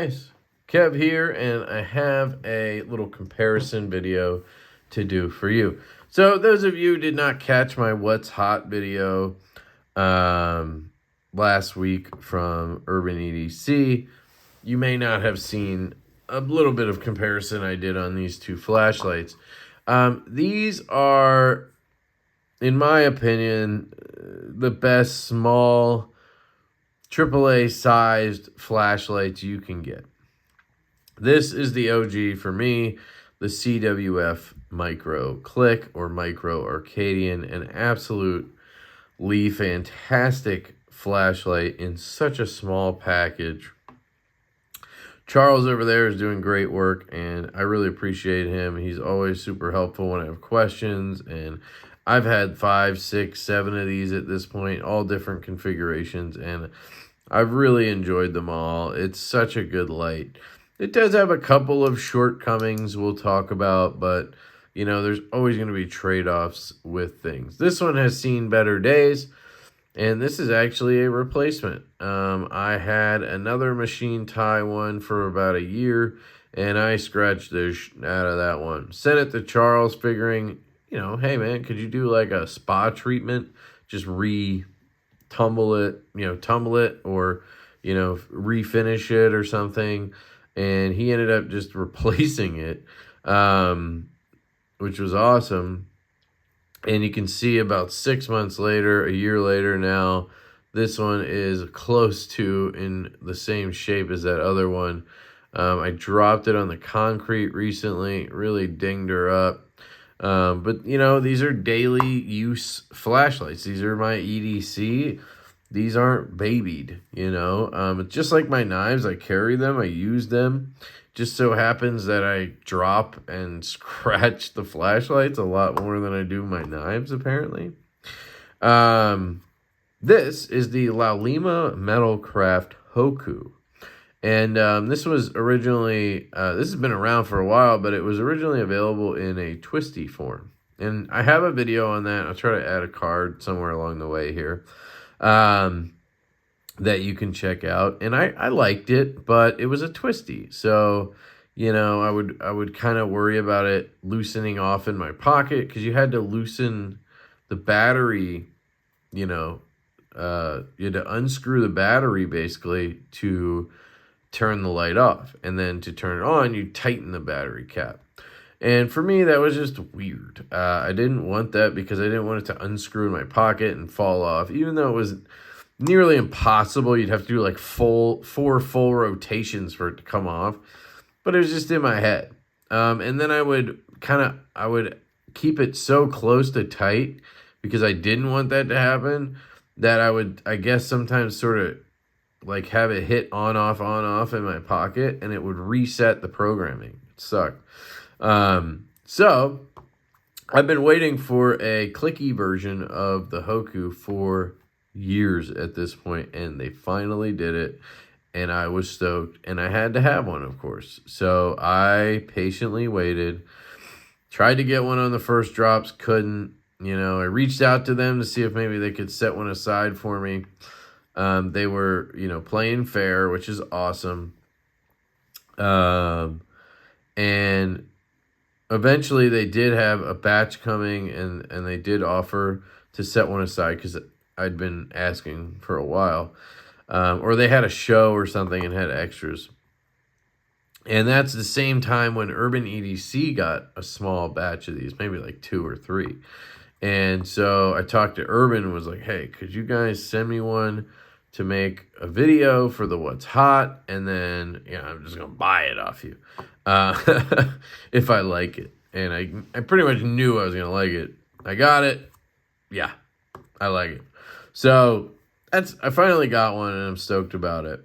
Guys, Kev here, and I have a little comparison video to do for you. So those of you who did not catch my What's Hot video last week from Urban EDC, you may not have seen a little bit of comparison I did on these two flashlights. These are, in my opinion, the best small AAA sized flashlights you can get. This is the OG for me, the CWF Micro Click or Micro Arcadian, an absolutely fantastic flashlight in such a small package. Charles over there is doing great work, and I really appreciate him. He's always super helpful when I have questions, and I've had 5, 6, 7 of these at this point, all different configurations, and I've really enjoyed them all. It's such a good light. It does have a couple of shortcomings we'll talk about, but, you know, there's always going to be trade-offs with things. This one has seen better days, and this is actually a replacement. I had another machine tie one for about a year, and I scratched the out of that one. Sent it to Charles figuring, you know, hey, man, could you do like a spa treatment? Just tumble it, or, refinish it or something. And he ended up just replacing it, which was awesome. And you can see about 6 months later, a year later now, this one is close to in the same shape as that other one. I dropped it on the concrete recently, really dinged her up. But, these are daily use flashlights. These are my EDC. These aren't babied, It's just like my knives. I carry them. I use them. Just so happens that I drop and scratch the flashlights a lot more than I do my knives, apparently. This is the Laulima Metalcraft Hoku. And this was originally, this has been around for a while, but it was originally available in a twisty form. And I have a video on that. I'll try to add a card somewhere along the way here that you can check out. And I liked it, but it was a twisty. So, I would kind of worry about it loosening off in my pocket because you had to loosen the battery, you had to unscrew the battery basically to turn the light off, and then to turn it on you tighten the battery cap. And for me, that was just weird. I didn't want that because I didn't want it to unscrew in my pocket and fall off, even though it was nearly impossible. You'd have to do like 4 full rotations for it to come off, but it was just in my head. And then I would keep it so close to tight because I didn't want that to happen, that I would, I guess, sometimes sort of like have it hit on off in my pocket, and it would reset the programming. It sucked. So I've been waiting for a Clicky version of the Hoku for years at this point, and they finally did it, and I was stoked, and I had to have one, of course. So I patiently waited, tried to get one on the first drops, couldn't. I reached out to them to see if maybe they could set one aside for me. They were, playing fair, which is awesome. And eventually they did have a batch coming, and they did offer to set one aside because I'd been asking for a while. Or they had a show or something and had extras. And that's the same time when Urban EDC got a small batch of these, maybe like 2 or 3. And so I talked to Urban and was like, hey, could you guys send me one to make a video for the What's Hot? And then, I'm just going to buy it off you if I like it. And I pretty much knew I was going to like it. I got it. Yeah, I like it. So I finally got one, and I'm stoked about it.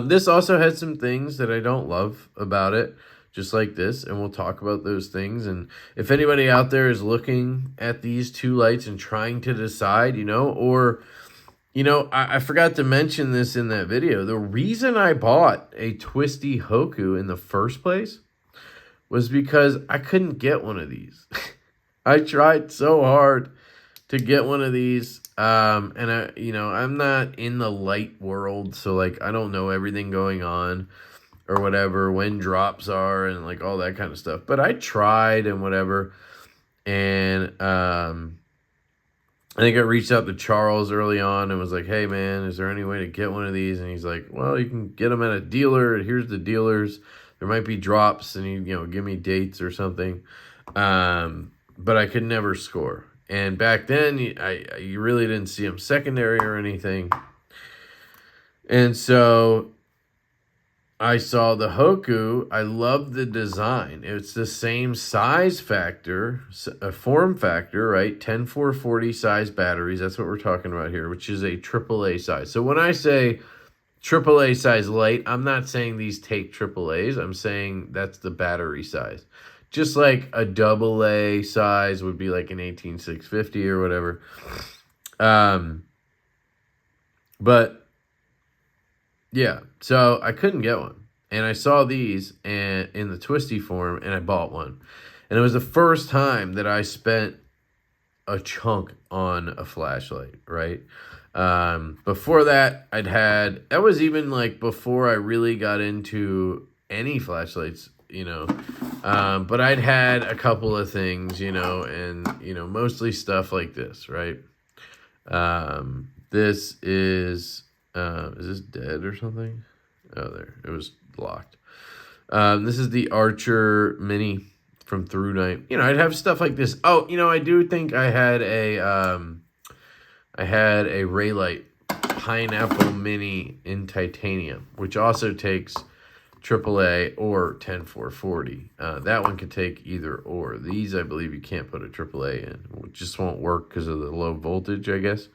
This also had some things that I don't love about it, just like this, and we'll talk about those things. And if anybody out there is looking at these two lights and trying to decide, I forgot to mention this in that video. The reason I bought a twisty Hoku in the first place was because I couldn't get one of these. I tried so hard to get one of these. And I'm not in the light world, so like I don't know everything going on or whatever, when drops are and like all that kind of stuff. But I tried and whatever. And I think I reached out to Charles early on and was like, hey man, is there any way to get one of these? And he's like, well, you can get them at a dealer. Here's the dealers. There might be drops, and give me dates or something. But I could never score. And back then, you really didn't see them secondary or anything. And so I saw the Hoku. I loved the design. It's the same size factor, form factor, right? 10440 size batteries. That's what we're talking about here, which is a AAA size. So when I say AAA size light, I'm not saying these take AAAs. I'm saying that's the battery size. Just like a AA size would be like an 18650 or whatever. But yeah, so I couldn't get one. And I saw these in the twisty form, and I bought one. And it was the first time that I spent a chunk on a flashlight, right? Before that, that was even like before I really got into any flashlights, but I'd had a couple of things, and, mostly stuff like this, right? This is this dead or something? Oh, there, it was locked. This is the Archer Mini from Through Night. I'd have stuff like this. Oh, I do think I had a Raylight Pineapple Mini in titanium, which also takes AAA or 10440. That one could take either or. These, I believe, you can't put a AAA in. It just won't work because of the low voltage, I guess.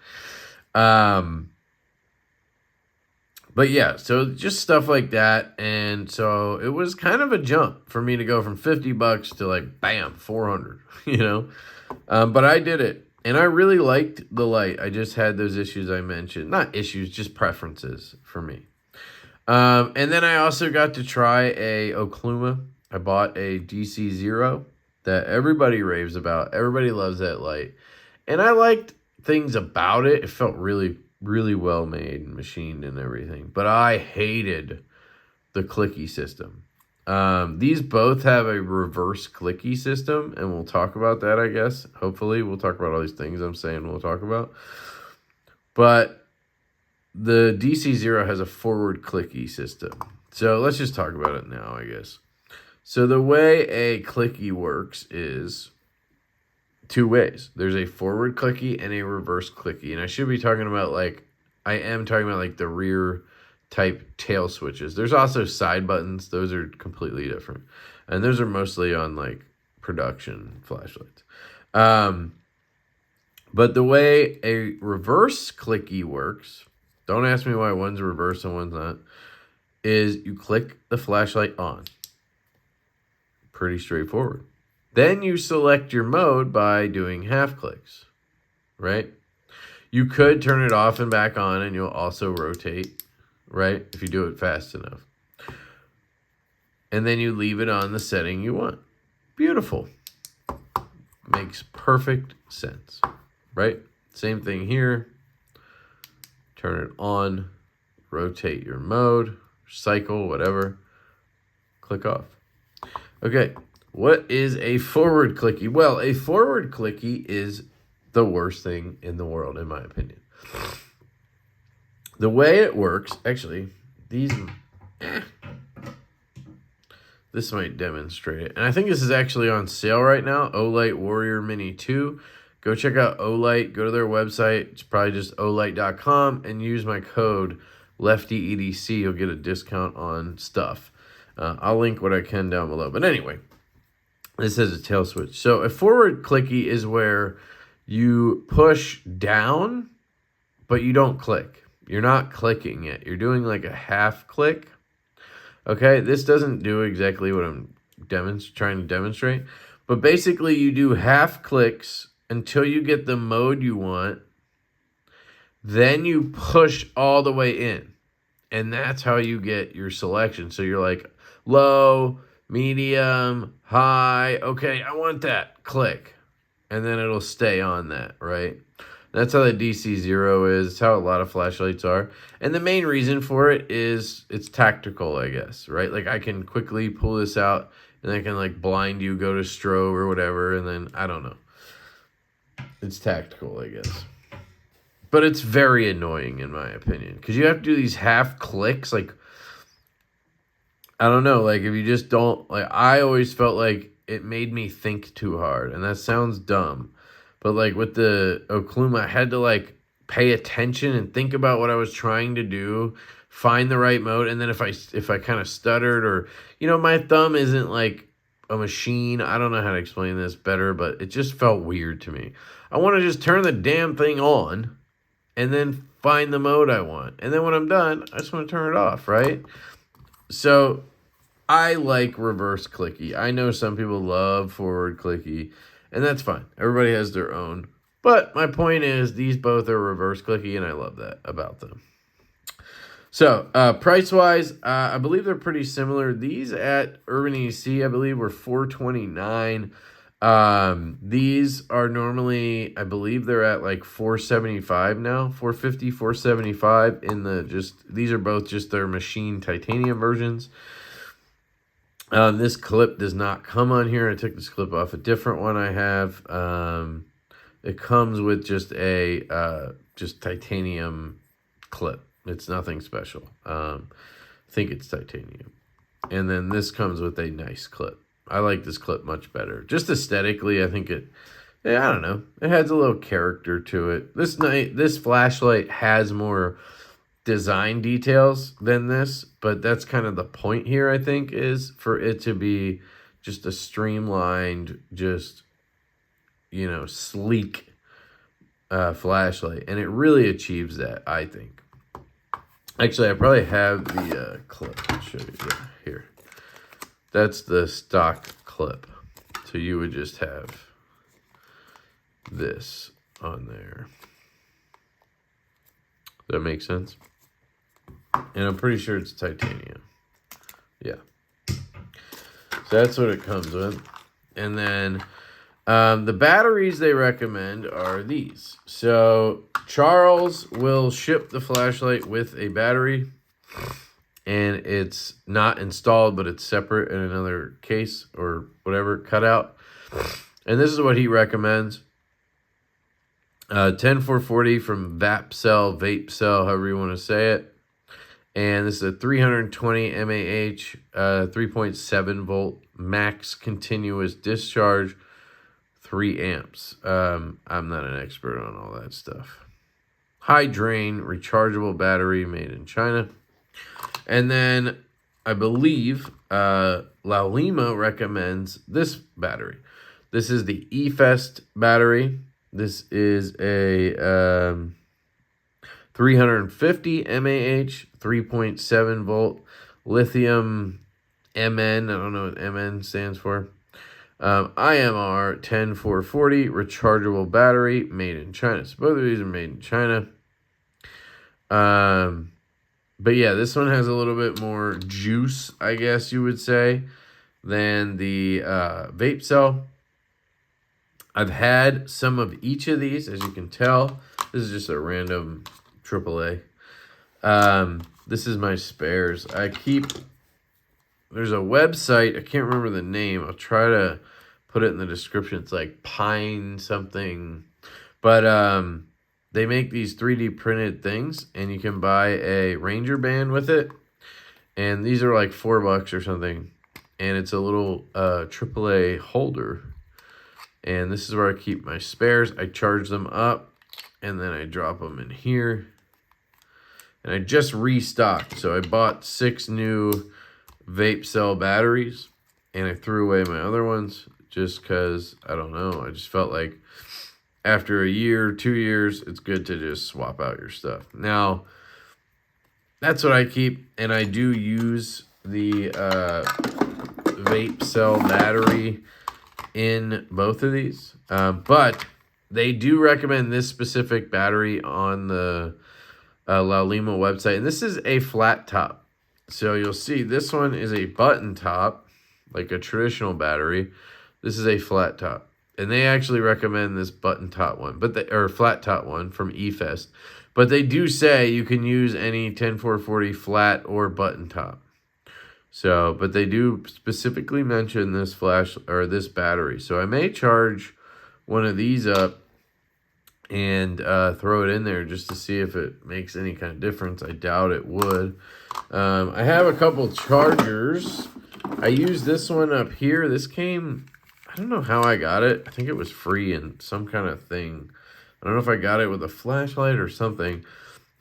But yeah, so just stuff like that. And so it was kind of a jump for me to go from $50 to like, bam, 400, But I did it. And I really liked the light. I just had those issues I mentioned. Not issues, just preferences for me. And then I also got to try a Okluma. I bought a DC0 that everybody raves about. Everybody loves that light. And I liked things about it. It felt really, really well made and machined and everything. But I hated the Clicky system. These both have a reverse Clicky system, and we'll talk about that, I guess. Hopefully, we'll talk about all these things I'm saying we'll talk about. But the DC0 has a forward Clicky system. So let's just talk about it now, I guess. So the way a Clicky works is two ways. There's a forward Clicky and a reverse Clicky. And I should be talking about I am talking about like the rear type tail switches. There's also side buttons. Those are completely different. And those are mostly on like production flashlights. But the way a reverse Clicky works, don't ask me why one's reverse and one's not, is you click the flashlight on. Pretty straightforward. Then you select your mode by doing half clicks, right? You could turn it off and back on, and you'll also rotate, right? If you do it fast enough. And then you leave it on the setting you want. Beautiful. Makes perfect sense, right? Same thing here. Turn it on, rotate your mode, cycle, whatever. Click off. Okay, what is a forward Clicky? Well, a forward Clicky is the worst thing in the world, in my opinion. The way it works, actually, this might demonstrate it. And I think this is actually on sale right now, Olight Warrior Mini 2. Go check out Olight. Go to their website. It's probably just olight.com and use my code LeftyEDC. You'll get a discount on stuff. I'll link what I can down below. But anyway, this is a tail switch. So a forward Clicky is where you push down, but you don't click. You're not clicking it. You're doing like a half click. Okay, this doesn't do exactly what I'm trying to demonstrate. But basically you do half clicks until you get the mode you want. Then you push all the way in. And that's how you get your selection. So you're like low, medium, high. Okay, I want that. Click. And then it'll stay on that, right? That's how the DC0 is. It's how a lot of flashlights are. And the main reason for it is it's tactical, I guess, right? Like I can quickly pull this out and I can like blind you, go to strobe or whatever. And then, I don't know. It's tactical, I guess. But it's very annoying in my opinion. Because you have to do these half clicks. Like, I don't know. Like if you just don't, like I always felt like it made me think too hard. And that sounds dumb. But like with the Okluma, I had to like pay attention and think about what I was trying to do, find the right mode. And then if I kind of stuttered or, you know, my thumb isn't like a machine. I don't know how to explain this better, but it just felt weird to me. I want to just turn the damn thing on and then find the mode I want. And then when I'm done, I just want to turn it off, right? So I like reverse clicky. I know some people love forward clicky. And that's fine. Everybody has their own. But my point is these both are reverse clicky, and I love that about them. So, price-wise, I believe they're pretty similar. These at Urban EDC, I believe, were $429. These are normally, I believe they're at like $475 now. $450, $475 in the these are both just their machine titanium versions. This clip does not come on here. I took this clip off a different one I have. It comes with just a just titanium clip. It's nothing special. I think it's titanium. And then this comes with a nice clip. I like this clip much better. Just aesthetically, I think I don't know. It has a little character to it. This flashlight has more design details than this, but that's kind of the point here, I think, is for it to be just a streamlined, just, you know, sleek flashlight. And it really achieves that, I think. Actually, I probably have the clip. I'll show you here. That's the stock clip. So you would just have this on there. Does that make sense? And I'm pretty sure it's titanium. Yeah. So that's what it comes with. And then the batteries they recommend are these. So Charles will ship the flashlight with a battery. And it's not installed, but it's separate in another case or whatever, cut out. And this is what he recommends. 10440 from Vape Cell, however you want to say it. And this is a 320 mAh, 3.7 volt max continuous discharge, 3 amps. I'm not an expert on all that stuff. High drain, rechargeable battery made in China. And then I believe Laulima recommends this battery. This is the eFest battery. This is a 350 mAh, 3.7 volt lithium MN. I don't know what MN stands for. IMR 10440 rechargeable battery made in China. So both of these are made in China. But yeah, this one has a little bit more juice, I guess you would say, than the Vape Cell. I've had some of each of these, as you can tell. This is just a random AAA. This is my spares. There's a website, I can't remember the name. I'll try to put it in the description. It's like Pine something. But they make these 3D printed things, and you can buy a Ranger band with it. And these are like $4 or something. And it's a little AAA holder. And this is where I keep my spares. I charge them up, and then I drop them in here. And I just restocked. So I bought 6 new Vape Cell batteries, and I threw away my other ones just because, I don't know, I just felt like after a year, 2 years, it's good to just swap out your stuff. Now, that's what I keep, and I do use the Vape Cell battery in both of these, but they do recommend this specific battery on the Laulima website, and this is a flat top. So you'll see this one is a button top, like a traditional battery. This is a flat top. And they actually recommend this button top one, or flat top one from eFest. But they do say you can use any 10440 flat or button top. So, but they do specifically mention this this battery. So I may charge one of these up and throw it in there just to see if it makes any kind of difference. I doubt it would. I have a couple chargers. I used this one up here. This came, I don't know how I got it. I think it was free in some kind of thing. I don't know if I got it with a flashlight or something.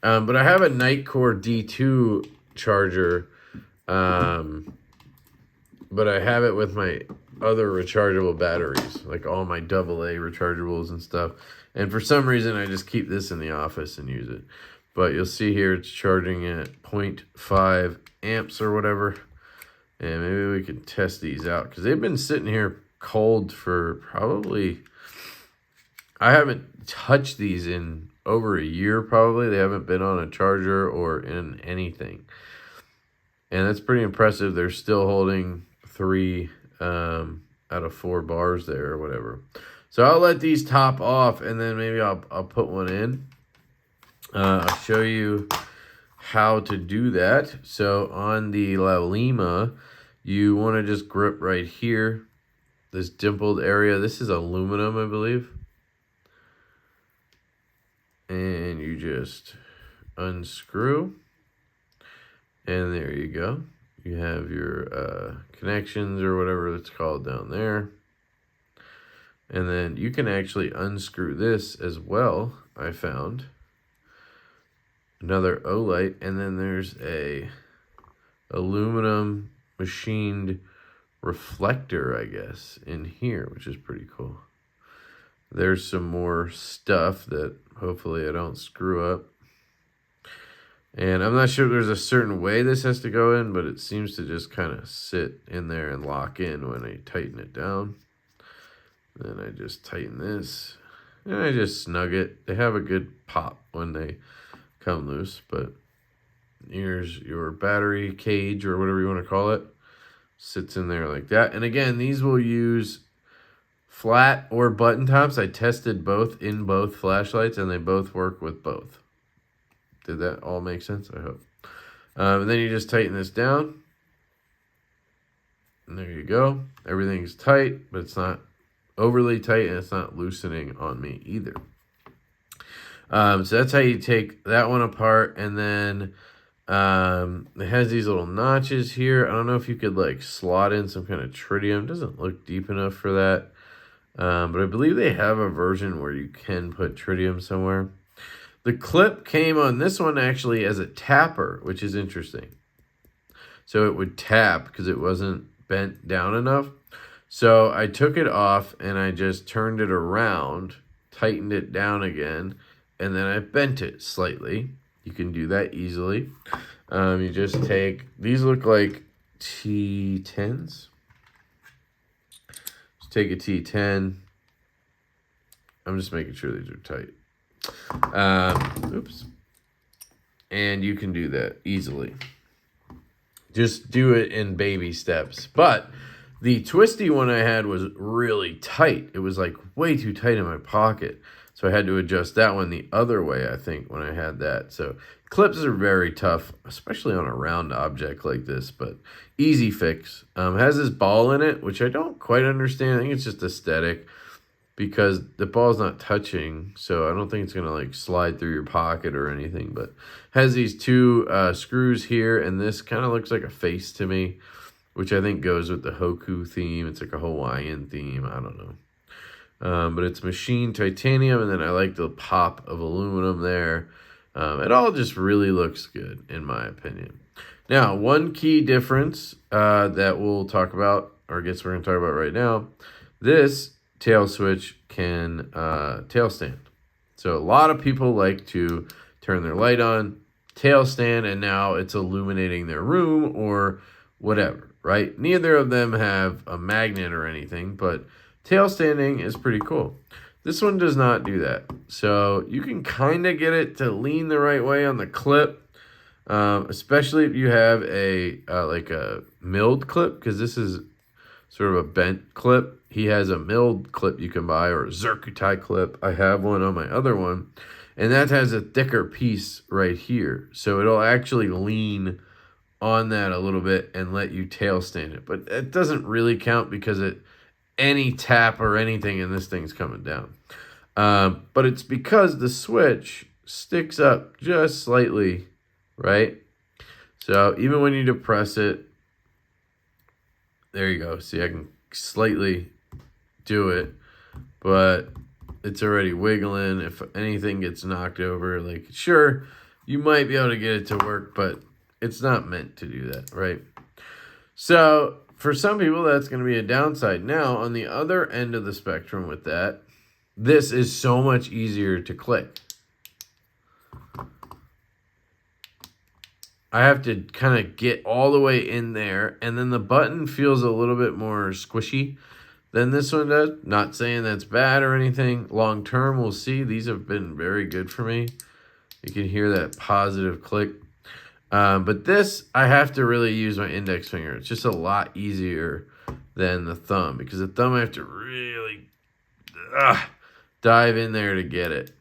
But I have a Nightcore D2 charger. But I have it with my other rechargeable batteries, like all my AA rechargeables and stuff. And for some reason, I just keep this in the office and use it. But you'll see here, it's charging at 0.5 amps or whatever. And maybe we can test these out because they've been sitting here cold for probably, I haven't touched these in over a year probably. They haven't been on a charger or in anything. And that's pretty impressive. They're still holding 3 out of 4 bars there or whatever. So I'll let these top off and then maybe I'll put one in. I'll show you how to do that. So on the La Lima, you want to just grip right here, this dimpled area. This is aluminum, I believe. And you just unscrew. And there you go. You have your connections or whatever it's called down there. And then you can actually unscrew this as well, I found. Another O-light. And then there's a aluminum machined reflector, I guess, in here, which is pretty cool. There's some more stuff that hopefully I don't screw up. And I'm not sure if there's a certain way this has to go in, but it seems to just kind of sit in there and lock in when I tighten it down. Then I just tighten this, and I just snug it. They have a good pop when they come loose, but here's your battery cage or whatever you want to call it. Sits in there like that. And again, these will use flat or button tops. I tested both in both flashlights, and they both work with both. Did that all make sense? I hope. And then you just tighten this down. And there you go. Everything's tight, but it's not overly tight, and it's not loosening on me either. So that's how you take that one apart. And then it has these little notches here. I don't know if you could like slot in some kind of tritium. It doesn't look deep enough for that. But I believe they have a version where you can put tritium somewhere. The clip came on this one actually as a tapper, which is interesting. So it would tap because it wasn't bent down enough. So I took it off and I just turned it around, tightened it down again, and then I bent it slightly. You can do that easily. You just take, these look like T10s. Just take a T10. I'm just making sure these are tight. Oops. And you can do that easily. Just do it in baby steps. But the twisty one I had was really tight. It was like way too tight in my pocket. So I had to adjust that one the other way, I think, when I had that. So clips are very tough, especially on a round object like this, but easy fix. Has this ball in it, which I don't quite understand. I think it's just aesthetic because the ball's not touching. So I don't think it's going to like slide through your pocket or anything, but has these 2 screws here. And this kind of looks like a face to me, which I think goes with the Hoku theme. It's like a Hawaiian theme. I don't know. But it's machined titanium, and then I like the pop of aluminum there. It all just really looks good, in my opinion. Now, one key difference that we'll talk about, or I guess we're going to talk about right now, this tail switch can tail stand. So a lot of people like to turn their light on, tail stand, and now it's illuminating their room or whatever, right? Neither of them have a magnet or anything, but tail standing is pretty cool. This one does not do that. So you can kind of get it to lean the right way on the clip, especially if you have a like a milled clip, because this is sort of a bent clip. He has a milled clip you can buy, or a zircuti clip. I have one on my other one, and that has a thicker piece right here. So it'll actually lean on that a little bit and let you tail stand it. But it doesn't really count because any tap or anything and this thing's coming down. But it's because the switch sticks up just slightly, right? So even when you depress it, there you go. See, I can slightly do it, but it's already wiggling. If anything gets knocked over, like, sure, you might be able to get it to work, but it's not meant to do that, right? So for some people, that's going to be a downside. Now, on the other end of the spectrum with that, this is so much easier to click. I have to kind of get all the way in there, and then the button feels a little bit more squishy than this one does. Not saying that's bad or anything. Long term, we'll see. These have been very good for me. You can hear that positive click. But this, I have to really use my index finger. It's just a lot easier than the thumb, because the thumb I have to really dive in there to get it.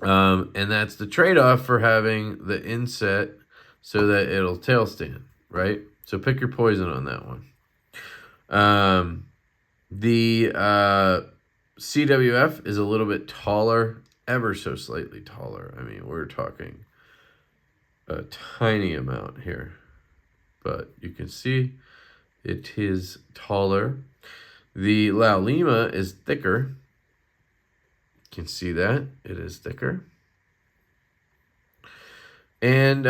And that's the trade-off for having the inset so that it'll tail stand, right? So pick your poison on that one. The CWF is a little bit taller, ever so slightly taller. I mean, we're talking a tiny amount here, but you can see it is taller. The La Lima is thicker. You can see that it is thicker. And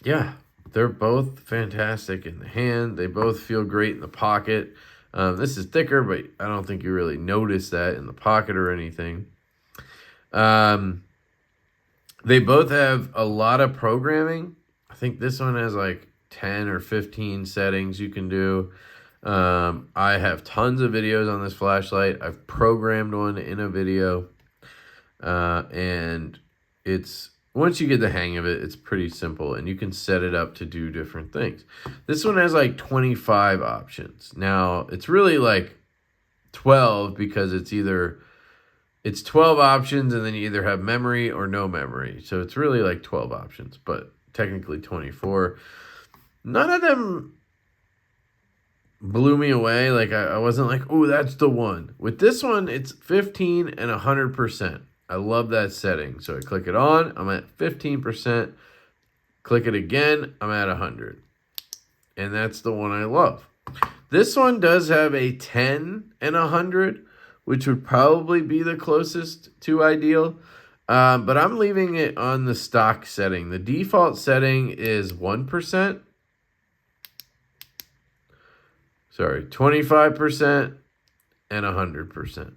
yeah, they're both fantastic in the hand. They both feel great in the pocket. This is thicker, but I don't think you really notice that in the pocket or anything. They both have a lot of programming. I think this one has like 10 or 15 settings you can do. I have tons of videos on this flashlight. I've programmed one in a video. And it's, once you get the hang of it, it's pretty simple, and you can set it up to do different things. This one has like 25 options. Now, it's really like 12 because it's 12 options, and then you either have memory or no memory. So it's really like 12 options, but technically 24. None of them blew me away. Like I wasn't like, oh, that's the one. With this one, it's 15 and 100%. I love that setting. So I click it on, I'm at 15%. Click it again, I'm at 100. And that's the one I love. This one does have a 10 and 100, which would probably be the closest to ideal. But I'm leaving it on the stock setting. The default setting is 1%. Sorry, 25% and 100%.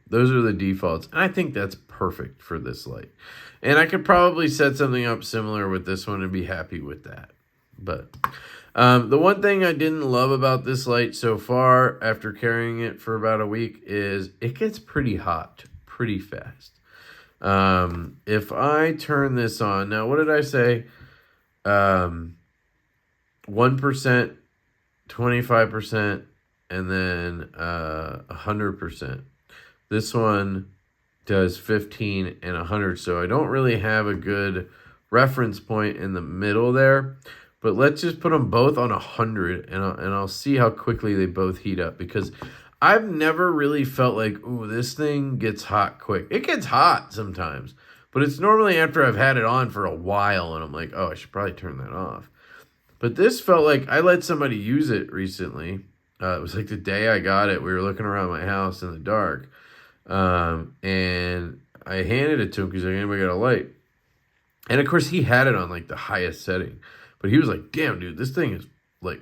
Those are the defaults. And I think that's perfect for this light. And I could probably set something up similar with this one and be happy with that. But the one thing I didn't love about this light so far, after carrying it for about a week, is it gets pretty hot pretty fast. If I turn this on, now what did I say? 1%, 25%, and then 100%. This one does 15 and 100, so I don't really have a good reference point in the middle there. But let's just put them both on 100, and I'll see how quickly they both heat up, because I've never really felt like, ooh, this thing gets hot quick. It gets hot sometimes, but it's normally after I've had it on for a while, and I'm like, oh, I should probably turn that off. But this felt like I let somebody use it recently. It was like the day I got it. We were looking around my house in the dark, and I handed it to him because like, anybody got a light? And of course, he had it on like the highest setting. But he was like, damn, dude, this thing is like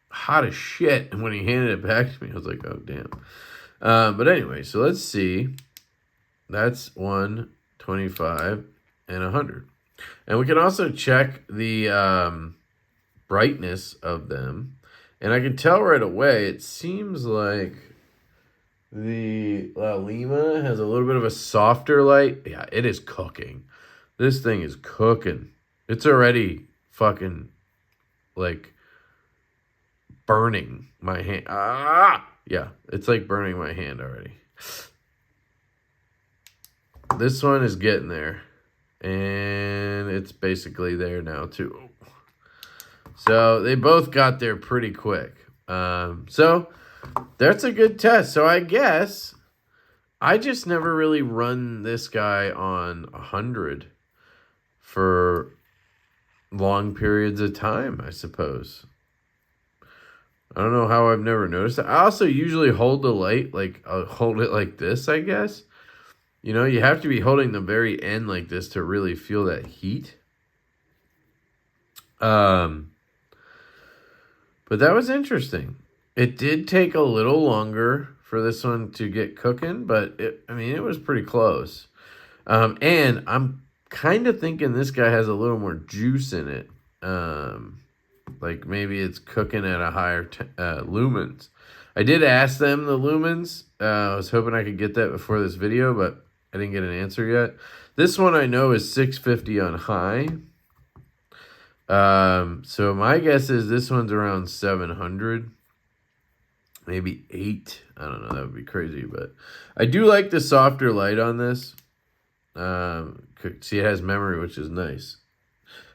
hot as shit. And when he handed it back to me, I was like, oh, damn. But anyway, so let's see. That's 125 and 100. And we can also check the brightness of them. And I can tell right away, it seems like the La Lima has a little bit of a softer light. Yeah, it is cooking. This thing is cooking. It's already fucking like burning my hand. Ah! Yeah, it's like burning my hand already. This one is getting there. And it's basically there now too. So they both got there pretty quick. So that's a good test. So I guess I just never really run this guy on 100 for long periods of time, I suppose. I don't know how I've never noticed that. I also usually hold the light, like I'll hold it like this, I guess. You know, you have to be holding the very end like this to really feel that heat. But that was interesting. It did take a little longer for this one to get cooking, but it was pretty close. And I'm kind of thinking this guy has a little more juice in it. Like maybe it's cooking at a higher lumens. I did ask them the lumens. I was hoping I could get that before this video, but I didn't get an answer yet. This one I know is 650 on high. So my guess is this one's around 700. Maybe 8. I don't know. That would be crazy, but I do like the softer light on this. See, it has memory, which is nice.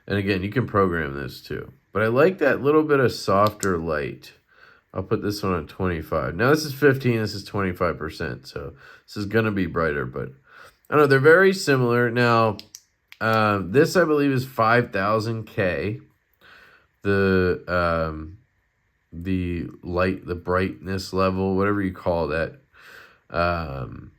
And again, you can program this too. But I like that little bit of softer light. I'll put this one on 25. Now this is 15, this is 25%. So this is going to be brighter, but I don't know. They're very similar. Now, this I believe is 5000 K. The light, the brightness level, whatever you call that. And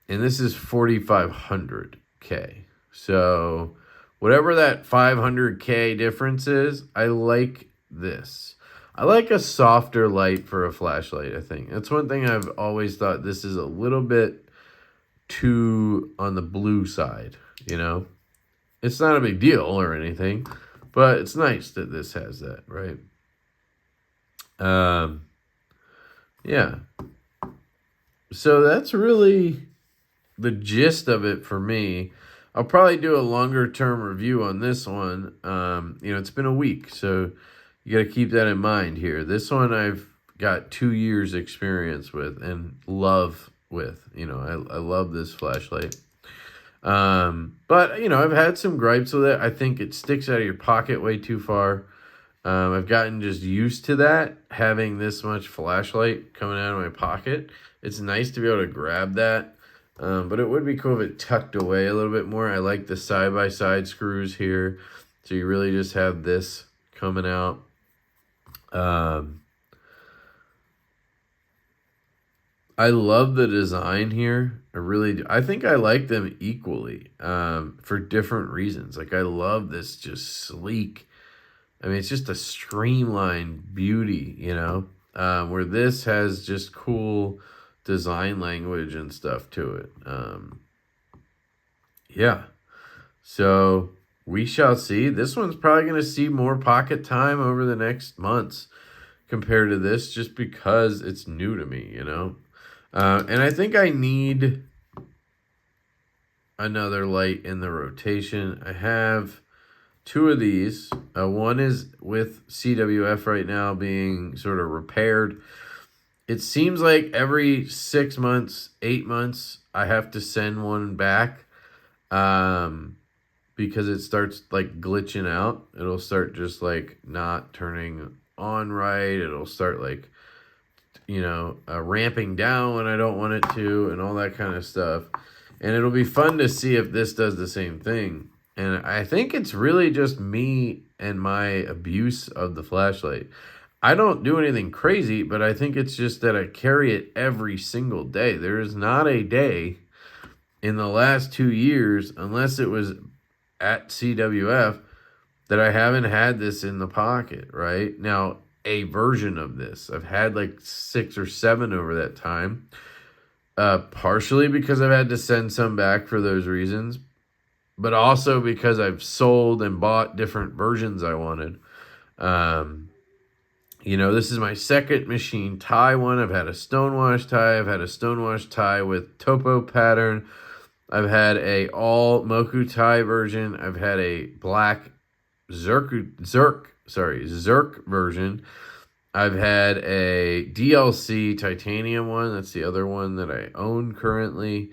this is 4500 K. So whatever that 500 K difference is, I like this. I like a softer light for a flashlight, I think. That's one thing I've always thought. This is a little bit too on the blue side, you know? It's not a big deal or anything, but it's nice that this has that, right? Yeah. So that's really the gist of it for me. I'll probably do a longer term review on this one. It's been a week, so you got to keep that in mind here. This one I've got 2 years experience with and love with. I love this flashlight. But, I've had some gripes with it. I think it sticks out of your pocket way too far. I've gotten just used to that, having this much flashlight coming out of my pocket. It's nice to be able to grab that. But it would be cool if it tucked away a little bit more. I like the side-by-side screws here. So you really just have this coming out. I love the design here. I really do. I think I like them equally for different reasons. Like I love this just sleek. It's just a streamlined beauty, where this has just cool design language and stuff to it. Yeah. So we shall see. This one's probably going to see more pocket time over the next months compared to this just because it's new to me, And I think I need another light in the rotation. I have 2 of these. One is with CWF right now being sort of repaired. It seems like every 6 months, 8 months, I have to send one back because it starts like glitching out. It'll start just like not turning on right. It'll start like, ramping down when I don't want it to and all that kind of stuff. And it'll be fun to see if this does the same thing. And I think it's really just me and my abuse of the flashlight. I don't do anything crazy, but I think it's just that I carry it every single day. There is not a day in the last 2 years, unless it was at CWF, that I haven't had this in the pocket, right? Now, a version of this. I've had like 6 or 7 over that time. Partially because I've had to send some back for those reasons, but also because I've sold and bought different versions I wanted. This is my second machine tie one. I've had a stonewash tie. I've had a stonewash tie with topo pattern. I've had a all Moku tie version. I've had a black Zerk version. I've had a DLC titanium one. That's the other one that I own currently.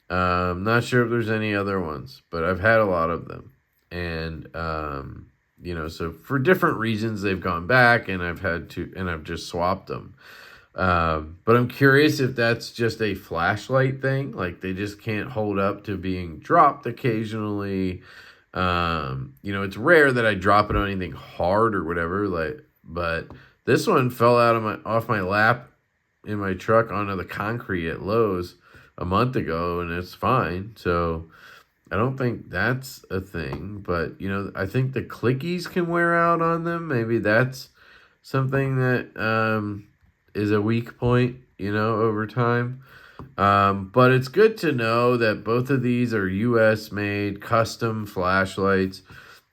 Not sure if there's any other ones, but I've had a lot of them. And, you know, so for different reasons, they've gone back and I've just swapped them. But I'm curious if that's just a flashlight thing. Like they just can't hold up to being dropped occasionally. You know, it's rare that I drop it on anything hard or whatever. But this one fell off my lap in my truck onto the concrete at Lowe's a month ago, and it's fine. So I don't think that's a thing. But you know, I think the clickies can wear out on them. Maybe that's something that is a weak point, you know, over time. But it's good to know that both of these are US made custom flashlights.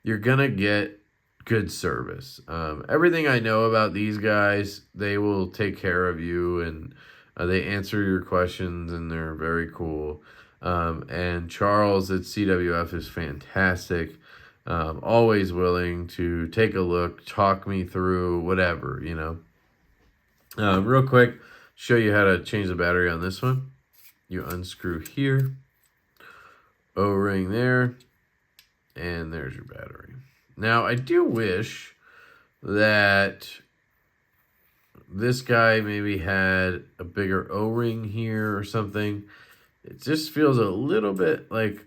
You're gonna get good service. Everything I know about these guys, they will take care of you, and they answer your questions, and they're very cool. And Charles at CWF is fantastic. Always willing to take a look, talk me through whatever, you know. Real quick, show you how to change the battery on this one. You unscrew here, O-ring there, and there's your battery. Now, I do wish that this guy maybe had a bigger O-ring here or something. It just feels a little bit like,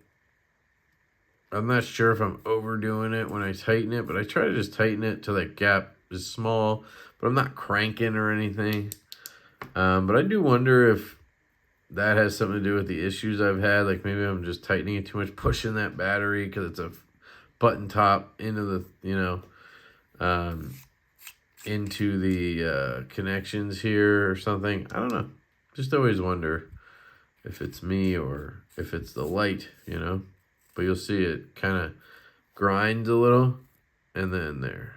I'm not sure if I'm overdoing it when I tighten it, but I try to just tighten it till that gap is small, but I'm not cranking or anything. But I do wonder if that has something to do with the issues I've had. Like maybe I'm just tightening it too much, pushing that battery because it's a button top into the, you know, into the connections here or something. I don't know. Just always wonder if it's me or if it's the light, you know. But you'll see it kind of grinds a little, and then there.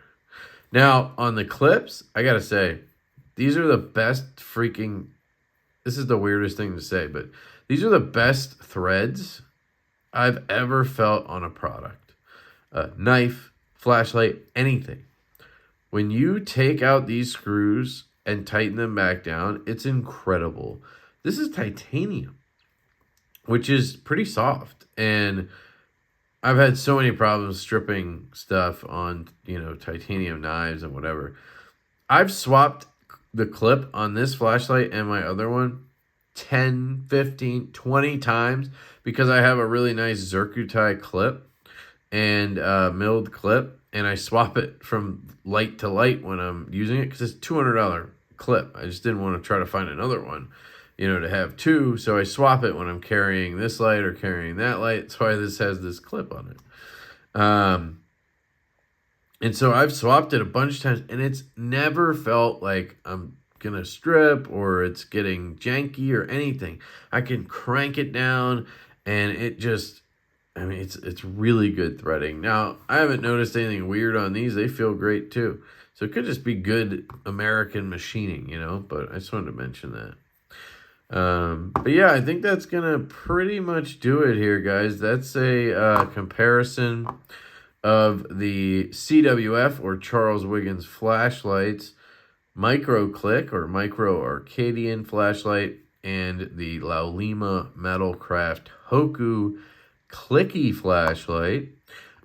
Now, on the clips, I got to say, these are the best freaking, this is the weirdest thing to say, but these are the best threads I've ever felt on a product. Knife, flashlight, anything. When you take out these screws and tighten them back down, it's incredible. This is titanium, which is pretty soft. And I've had so many problems stripping stuff on, you know, titanium knives and whatever. I've swapped the clip on this flashlight and my other one 10, 15, 20 times because I have a really nice Zircuti clip and milled clip, and I swap it from light to light when I'm using it because it's a $200 clip. I just didn't want to try to find another one, you know, to have two. So I swap it when I'm carrying this light or carrying that light. That's why this has this clip on it. And so I've swapped it a bunch of times, and it's never felt like I'm going to strip or it's getting janky or anything. I can crank it down, and it just, I mean, it's really good threading. Now, I haven't noticed anything weird on these. They feel great, too. So it could just be good American machining, you know, but I just wanted to mention that. But yeah, I think that's going to pretty much do it here, guys. That's a comparison of the CWF or Charles Wiggins flashlights, Micro Click or Micro Arcadian flashlight, and the Laulima Metalcraft Hoku Clicky flashlight.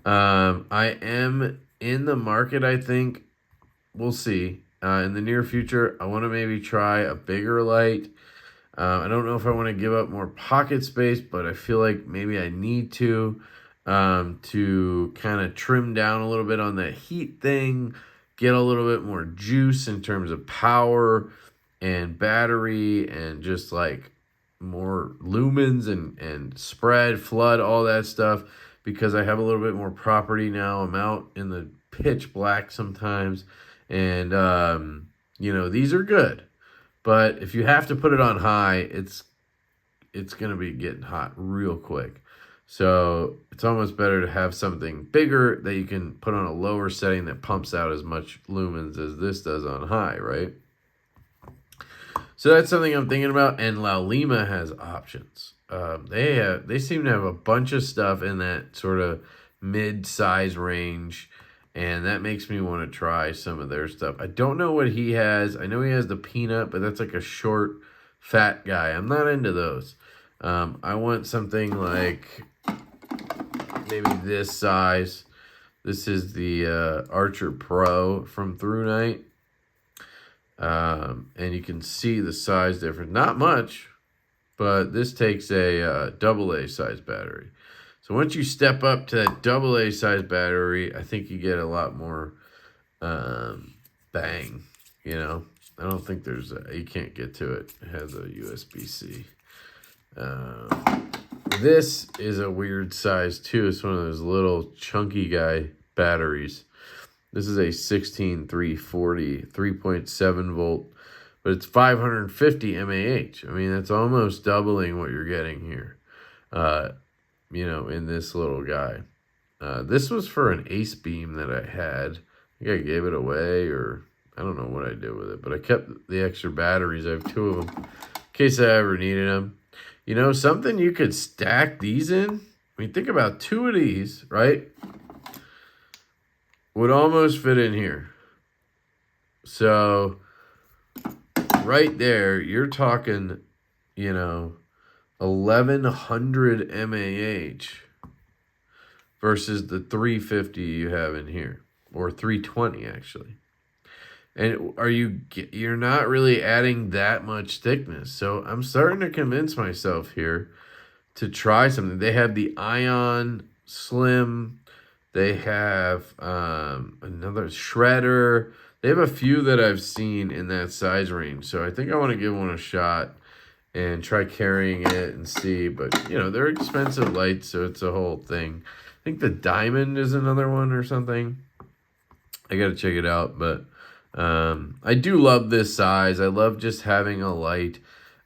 I am in the market, I think. We'll see. In the near future, I want to maybe try a bigger light. I don't know if I want to give up more pocket space, but I feel like maybe I need to kind of trim down a little bit on that heat thing, get a little bit more juice in terms of power and battery and just like more lumens and spread, flood, all that stuff, because I have a little bit more property now. I'm out in the pitch black sometimes, and you know, these are good, but if you have to put it on high, it's gonna be getting hot real quick. So it's almost better to have something bigger that you can put on a lower setting that pumps out as much lumens as this does on high, right? So that's something I'm thinking about. And Laulima has options. They seem to have a bunch of stuff in that sort of mid-size range, and that makes me want to try some of their stuff. I don't know what he has. I know he has the peanut, but that's like a short, fat guy. I'm not into those. I want something like maybe this size. This is the Archer Pro from Through Night. And you can see the size difference. Not much, but this takes a AA size battery. So once you step up to that AA size battery, I think you get a lot more bang, you know. I don't think there's you can't get to it. It has a USB-C. This is a weird size too. It's one of those little chunky guy batteries. This is a 16340 3.7 volt, but it's 550 mAh. I mean, that's almost doubling what you're getting here, you know, in this little guy. This was for an Ace Beam that I had. I think I gave it away, or I don't know what I did with it, but I kept the extra batteries. I have 2 of them in case I ever needed them. You know, something you could stack these in. I mean, think about 2 of these, right? Would almost fit in here. So, right there, you're talking, you know, 1100 mAh versus the 350 you have in here, or 320 actually. And you're not really adding that much thickness. So I'm starting to convince myself here to try something. They have the Ion Slim. They have another Shredder. They have a few that I've seen in that size range. So I think I want to give one a shot and try carrying it and see. But, you know, they're expensive lights, so it's a whole thing. I think the Diamond is another one or something. I got to check it out. But I do love this size. I love just having a light.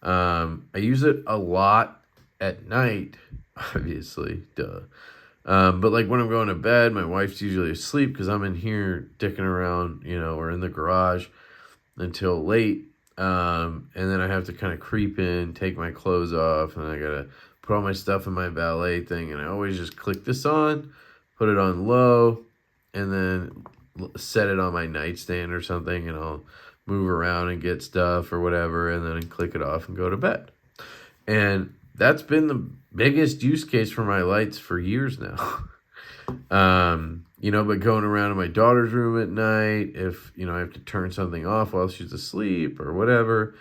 I use it a lot at night, obviously. Duh. But like when I'm going to bed, my wife's usually asleep because I'm in here dicking around, you know, or in the garage until late. And then I have to kind of creep in, take my clothes off, and I got to put all my stuff in my valet thing. And I always just click this on, put it on low, and then set it on my nightstand or something, and I'll move around and get stuff or whatever, and then click it off and go to bed. And that's been the biggest use case for my lights for years now. You know, but going around in my daughter's room at night, if, you know, I have to turn something off while she's asleep or whatever.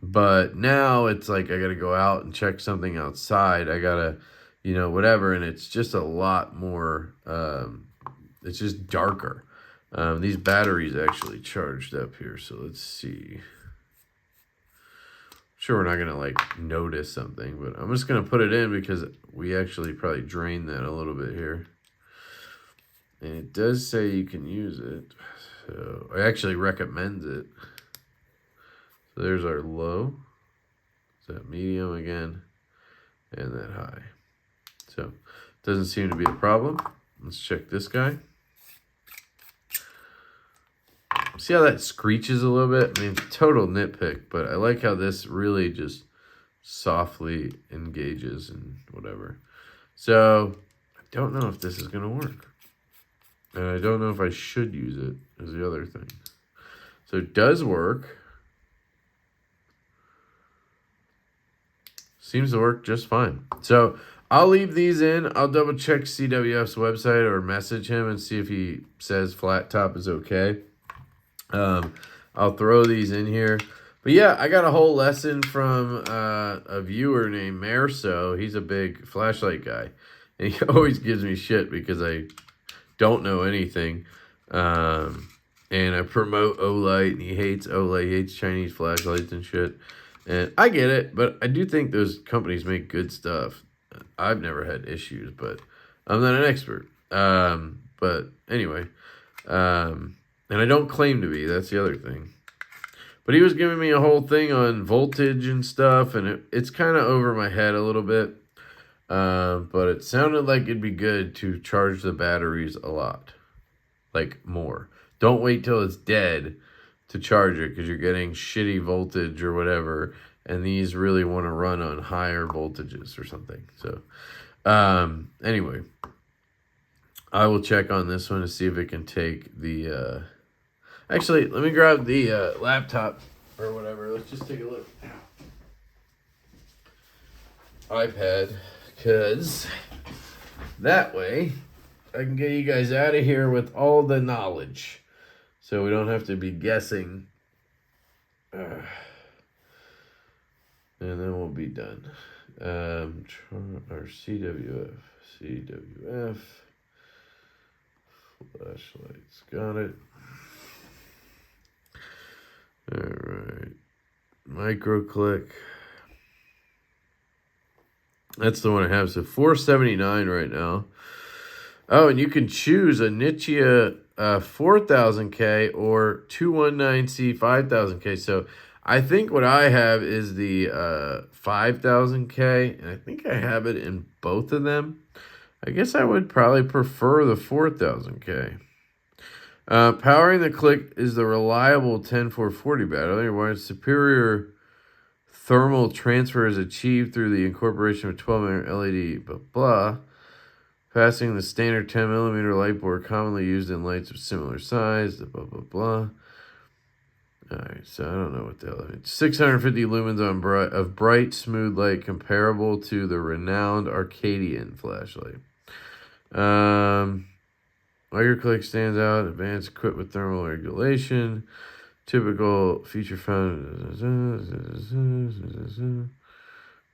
But now it's like I got to go out and check something outside. I got to, you know, whatever. And it's just a lot more, it's just darker. These batteries actually charged up here. So let's see. Sure, we're not going to like notice something, but I'm just going to put it in because we actually probably drained that a little bit here. And it does say you can use it. So I actually recommend it. So there's our low. Is that medium again? And that high. So doesn't seem to be a problem. Let's check this guy. See how that screeches a little bit? I mean, total nitpick, but I like how this really just softly engages and whatever. So I don't know if this is going to work. And I don't know if I should use it is the other thing. So it does work. Seems to work just fine. So I'll leave these in. I'll double check CWF's website or message him and see if he says flat top is okay. I'll throw these in here. But yeah, I got a whole lesson from a viewer named Merso. He's a big flashlight guy. And he always gives me shit because I don't know anything. And I promote Olight, and he hates Olight. He hates Chinese flashlights and shit. And I get it, but I do think those companies make good stuff. I've never had issues, but I'm not an expert. But anyway, and I don't claim to be. That's the other thing. But he was giving me a whole thing on voltage and stuff, and it's kind of over my head a little bit. But it sounded like it'd be good to charge the batteries a lot. Like more. Don't wait till it's dead to charge it because you're getting shitty voltage or whatever. And these really want to run on higher voltages or something. So Anyway, I will check on this one to see if it can take the, actually, let me grab the laptop or whatever. Let's just take a look. iPad, because that way I can get you guys out of here with all the knowledge. So we don't have to be guessing. And then we'll be done. Or CWF. Flashlights. Got it. Alright. Micro click. That's the one I have. So $479 right now. Oh, and you can choose a Nichia 4000K or 219C 5000K. So I think what I have is the 5000K, and I think I have it in both of them. I guess I would probably prefer the 4000K. Powering the Click is the reliable 10440 battery, where superior thermal transfer is achieved through the incorporation of 12mm LED, blah, blah. Passing the standard 10mm light bore commonly used in lights of similar size, blah, blah, blah. Alright, so I don't know what the hell that means. 650 lumens of bright, smooth light comparable to the renowned Arcadian flashlight. Micro click stands out. Advanced equipped with thermal regulation. Typical feature found.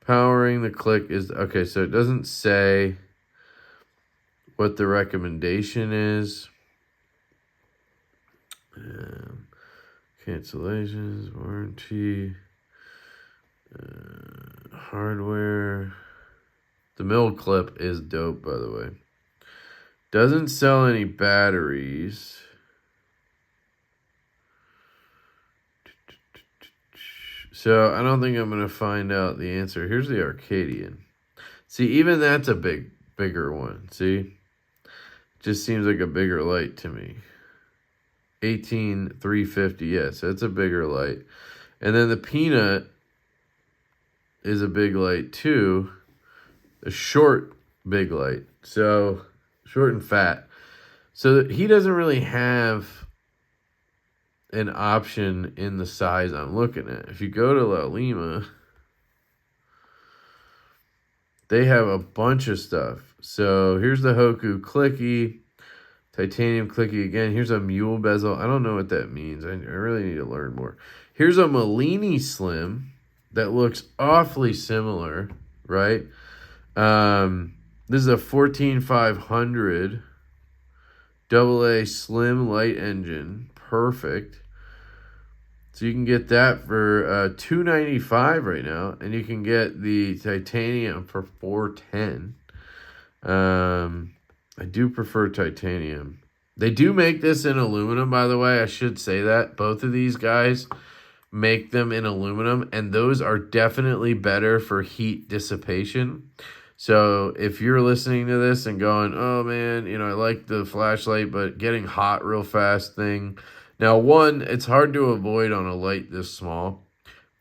Powering the Click is... Okay, so it doesn't say what the recommendation is. Cancellations, warranty, hardware. The mill clip is dope, by the way. Doesn't sell any batteries. So I don't think I'm going to find out the answer. Here's the Arcadian. See, even that's a bigger one. See? Just seems like a bigger light to me. 18350, yes, that's a bigger light. And then the Peanut is a big light too. A short big light. So short and fat. So he doesn't really have an option in the size I'm looking at. If you go to La Lima, they have a bunch of stuff. So here's the Hoku Clicky. Titanium Clicky again. Here's a mule bezel. I don't know what that means. I really need to learn more. Here's a Mellini Slim that looks awfully similar, right? This is a 14500 AA slim light engine. Perfect. So you can get that for $295 right now, and you can get the titanium for $410. I do prefer titanium. They do make this in aluminum, by the way. I should say that. Both of these guys make them in aluminum, and those are definitely better for heat dissipation. So if you're listening to this and going, oh, man, you know, I like the flashlight, but getting hot real fast thing. Now, one, it's hard to avoid on a light this small.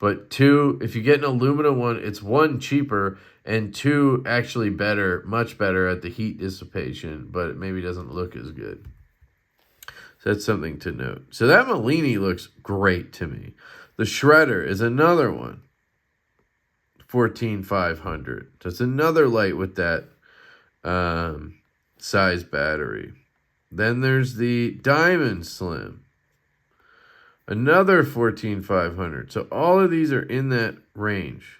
But two, if you get an aluminum one, it's one, cheaper, and two, actually better, much better at the heat dissipation, but it maybe doesn't look as good. So that's something to note. So that Mellini looks great to me. The Shredder is another one. 14500. That's another light with that size battery. Then there's the Diamond Slim. Another 14500. So all of these are in that range.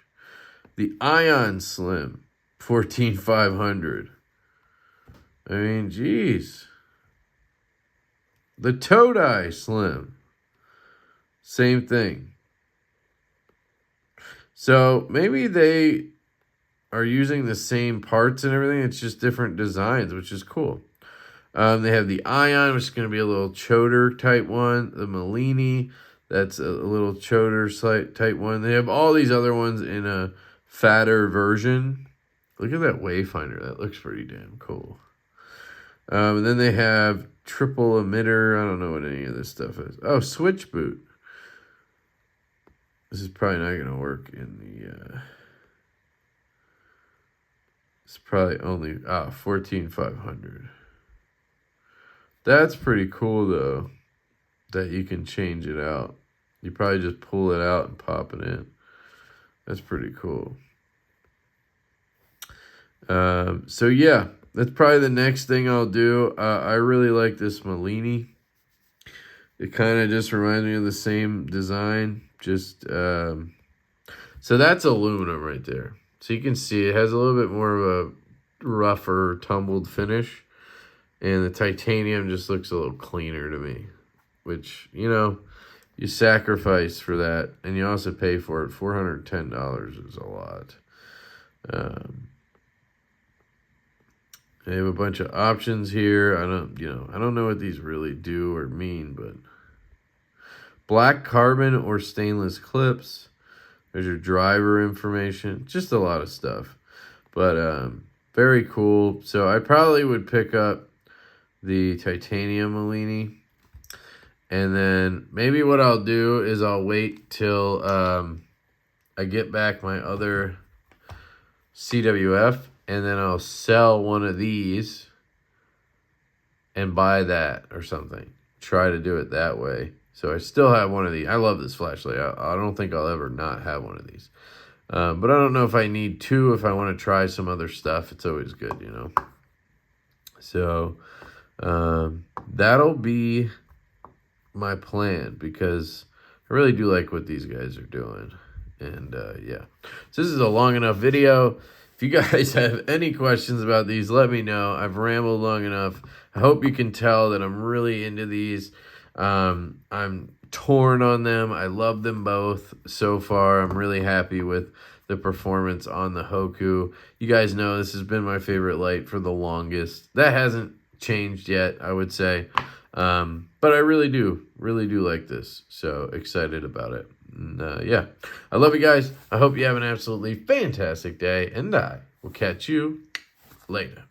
The Ion Slim, 14500. I mean, geez. The Todai Slim, same thing. So maybe they are using the same parts and everything. It's just different designs, which is cool. They have the Ion, which is going to be a little choder type one. The Mellini, that's a little choder type one. They have all these other ones in a fatter version. Look at that wayfinder. That looks pretty damn cool. And then they have triple emitter. I don't know what any of this stuff is. Oh, switch boot. This is probably not going to work in the... It's probably only 14,500. That's pretty cool though, that you can change it out. You probably just pull it out and pop it in. That's pretty cool. So yeah, that's probably the next thing I'll do. I really like this Malini. It kind of just reminds me of the same design. Just so that's aluminum right there. So you can see it has a little bit more of a rougher, tumbled finish. And the titanium just looks a little cleaner to me. Which, you know, you sacrifice for that. And you also pay for it. $410 is a lot. I have a bunch of options here. I don't know what these really do or mean, but black carbon or stainless clips. There's your driver information. Just a lot of stuff. But very cool. So I probably would pick up the titanium Malini. And then maybe what I'll do is I'll wait till I get back my other CWF. And then I'll sell one of these and buy that or something. Try to do it that way. So I still have one of these. I love this flashlight. I don't think I'll ever not have one of these. But I don't know if I need two. If I want to try some other stuff, it's always good, you know. So that'll be my plan because I really do like what these guys are doing. And yeah. So this is a long enough video. If you guys have any questions about these, let me know. I've rambled long enough. I hope you can tell that I'm really into these. I'm torn on them. I love them both so far. I'm really happy with the performance on the Hoku. You guys know this has been my favorite light for the longest. That hasn't changed yet, I would say. But I really do like this. So excited about it. And, yeah, I love you guys. I hope you have an absolutely fantastic day, and I will catch you later.